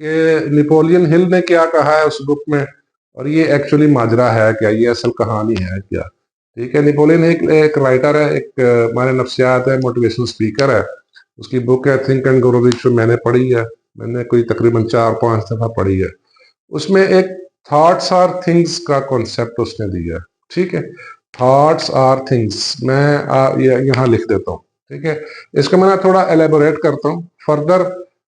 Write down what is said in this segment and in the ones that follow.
कि Napoleon Hill ने क्या कहा है उस बुक में, और ये एक्चुअली माजरा है क्या, ये असल कहानी है क्या। ठीक है, नेपोलियन एक राइटर है, एक हमारे नफ्सियात है, मोटिवेशनल स्पीकर है। उसकी बुक है थिंक एंड ग्रो रिच, मैंने पढ़ी है, मैंने कोई तकरीबन 4-5 दफा पढ़ी है। उसमें एक थॉट्स आर थिंग्स का कॉन्सेप्ट उसने दिया है। ठीक है, थॉट्स आर थिंग्स, मैं यहाँ लिख देता हूँ। ठीक है, इसको मैं थोड़ा एलेबोरेट करता हूँ, फर्दर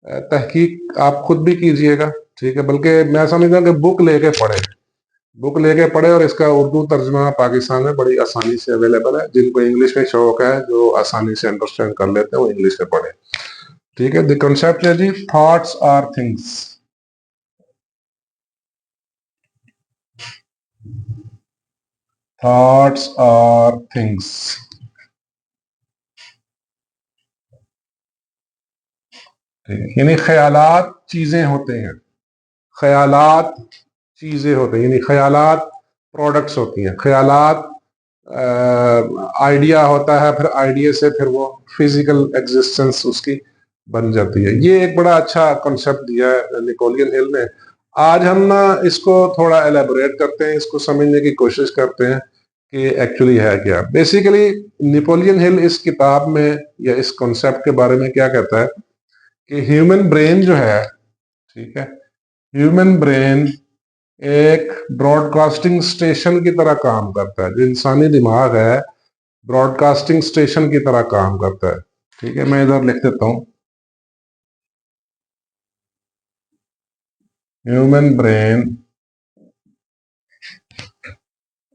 तहकीक आप खुद भी कीजिएगा। ठीक है, बल्कि मैं समझता हूँ कि बुक लेके पढ़े, बुक लेके पढ़े, और इसका उर्दू तर्जुमा पाकिस्तान में बड़ी आसानी से अवेलेबल है। जिनको इंग्लिश में शौक है, जो आसानी से अंडरस्टैंड कर लेते हैं, वो इंग्लिश में पढ़े। ठीक है, द कॉन्सेप्ट है जी, thoughts are things. Thoughts are things, ठीक है, यानी ख्यालात चीजें होते हैं, ख्यालात चीजें होते हैं, यानी ख्यालात प्रोडक्ट्स होती हैं, ख्यालात आइडिया होता है, फिर आइडिया से फिर वो फिजिकल एग्जिस्टेंस उसकी बन जाती है। ये एक बड़ा अच्छा कॉन्सेप्ट दिया है नेपोलियन हिल ने। आज हम ना इसको थोड़ा एलेबोरेट करते हैं, इसको समझने की कोशिश करते हैं कि एक्चुअली है क्या। बेसिकली नेपोलियन हिल इस किताब में या इस कॉन्सेप्ट के बारे में क्या कहता है कि ह्यूमन ब्रेन जो है, ठीक है, ह्यूमन ब्रेन एक ब्रॉडकास्टिंग स्टेशन की तरह काम करता है। जो इंसानी दिमाग है, ब्रॉडकास्टिंग स्टेशन की तरह काम करता है। ठीक है, मैं इधर लिख देता हूं, human brain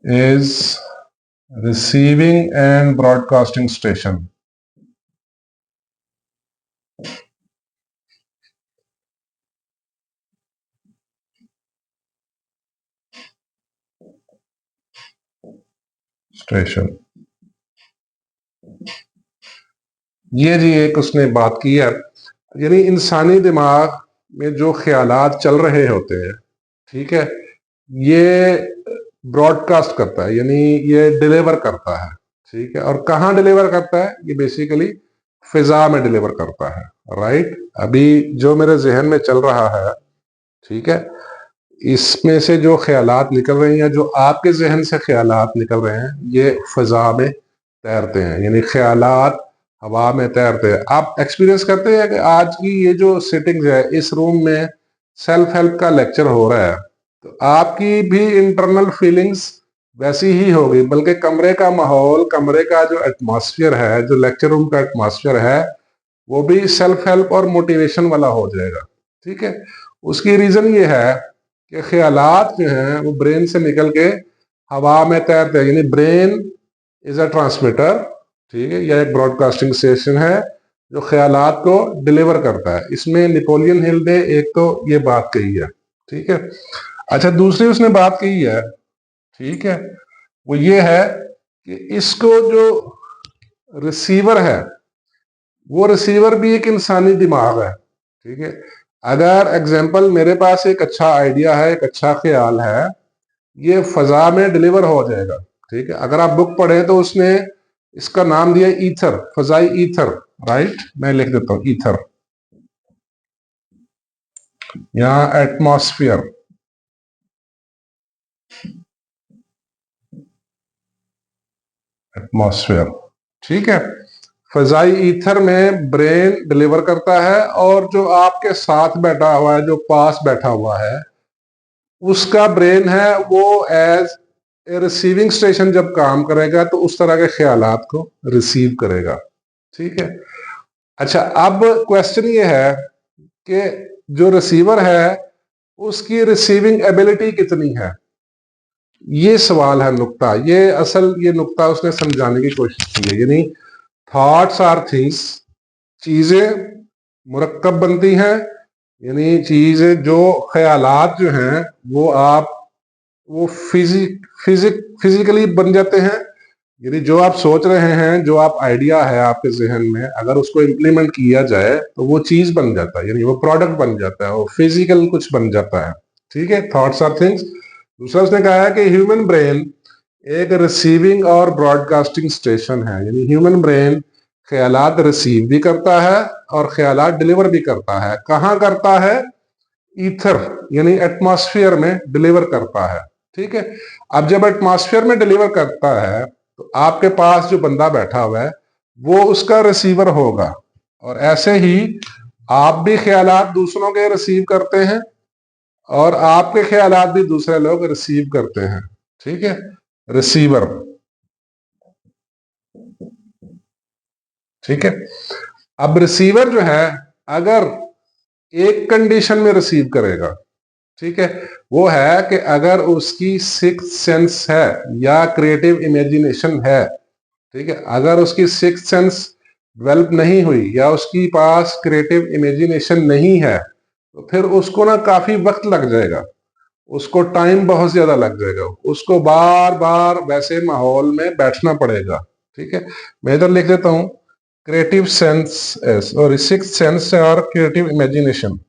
is receiving end broadcasting station. Station, ये जी एक उसने बात की है, यानी इंसानी दिमाग में जो ख्यालात चल रहे होते हैं, ठीक है, ये ब्रॉडकास्ट करता है, यानी ये डिलीवर करता है। ठीक है, और कहाँ डिलीवर करता है, ये बेसिकली फिजा में डिलीवर करता है। राइट, अभी जो मेरे जहन में चल रहा है, ठीक है, इसमें से जो ख्यालात निकल रहे हैं, जो आपके जहन से ख्यालात निकल रहे हैं, ये फिजा में तैरते हैं, यानी ख्यालात हवा में तैरते हैं। आप एक्सपीरियंस करते हैं कि आज की ये जो सिटिंग है, इस रूम में सेल्फ हेल्प का लेक्चर हो रहा है, तो आपकी भी इंटरनल फीलिंग्स वैसी ही होगी, बल्कि कमरे का माहौल, कमरे का जो एटमॉस्फेयर है, जो लेक्चर रूम का एटमॉस्फेयर है, वो भी सेल्फ हेल्प और मोटिवेशन वाला हो जाएगा। ठीक है, उसकी रीजन ये है कि ख्यालात जो हैं वो ब्रेन से निकल के हवा में तैरते हैं, यानी ब्रेन इज अ ट्रांसमीटर। ठीक है, यह एक ब्रॉडकास्टिंग स्टेशन है जो ख्यालात को डिलीवर करता है। इसमें नेपोलियन हिल ने एक तो ये बात कही है। ठीक है, अच्छा, दूसरी उसने बात कही है, ठीक है, वो ये है कि इसको जो रिसीवर है, वो रिसीवर भी एक इंसानी दिमाग है। ठीक है, अगर एग्जाम्पल मेरे पास एक अच्छा आइडिया है, एक अच्छा ख्याल है, ये फजा में डिलीवर हो जाएगा। ठीक है, अगर आप बुक पढ़े तो उसने इसका नाम दिया ईथर, फजाई ईथर। राइट, मैं लिख देता हूं ईथर, यहां एटमॉस्फेयर, एटमॉस्फेयर। ठीक है, फजाई ईथर में ब्रेन डिलीवर करता है, और जो आपके साथ बैठा हुआ है, जो पास बैठा हुआ है, उसका ब्रेन है वो एज ए रिसीविंग स्टेशन जब काम करेगा, तो उस तरह के ख्यालात को रिसीव करेगा। ठीक है, अच्छा, अब क्वेश्चन ये है कि जो रिसीवर है उसकी रिसीविंग एबिलिटी कितनी है, ये सवाल है, नुक्ता, ये असल ये नुक्ता उसने समझाने की कोशिश की है। यानी थॉट्स आर थिंग्स, चीजें मुरक्कब बनती हैं, यानी चीजें जो ख्यालात जो हैं वो आप वो फिजिकली बन जाते हैं। यानी जो आप सोच रहे हैं, जो आप आइडिया है आपके जहन में, अगर उसको इम्प्लीमेंट किया जाए तो वो चीज बन जाता है, यानी वो प्रोडक्ट बन जाता है, वो फिजिकल कुछ बन जाता है। ठीक है, थॉट्स आर थिंग्स। दूसरा उसने कहा है कि ह्यूमन ब्रेन एक रिसीविंग और ब्रॉडकास्टिंग स्टेशन है, यानी ह्यूमन ब्रेन ख्यालात रिसीव भी करता है और ख्यालात डिलीवर भी करता है। कहाँ करता है, ईथर यानी एटमॉस्फेयर में डिलीवर करता है। ठीक है, अब जब एटमॉस्फेयर में डिलीवर करता है तो आपके पास जो बंदा बैठा हुआ है वो उसका रिसीवर होगा, और ऐसे ही आप भी ख्यालात दूसरों के रिसीव करते हैं और आपके ख्यालात भी दूसरे लोग रिसीव करते हैं। ठीक है, रिसीवर। ठीक है, अब रिसीवर जो है अगर एक कंडीशन में रिसीव करेगा, ठीक है, वो है कि अगर उसकी सिक्स्थ सेंस है या क्रिएटिव इमेजिनेशन है। ठीक है, अगर उसकी सिक्स्थ सेंस डेवलप नहीं हुई या उसकी पास क्रिएटिव इमेजिनेशन नहीं है तो फिर उसको ना काफी वक्त लग जाएगा, उसको टाइम बहुत ज्यादा लग जाएगा, उसको बार बार वैसे माहौल में बैठना पड़ेगा। ठीक है, मैं इधर लिख देता हूं क्रिएटिव सेंस और सिक्स्थ सेंस और क्रिएटिव इमेजिनेशन।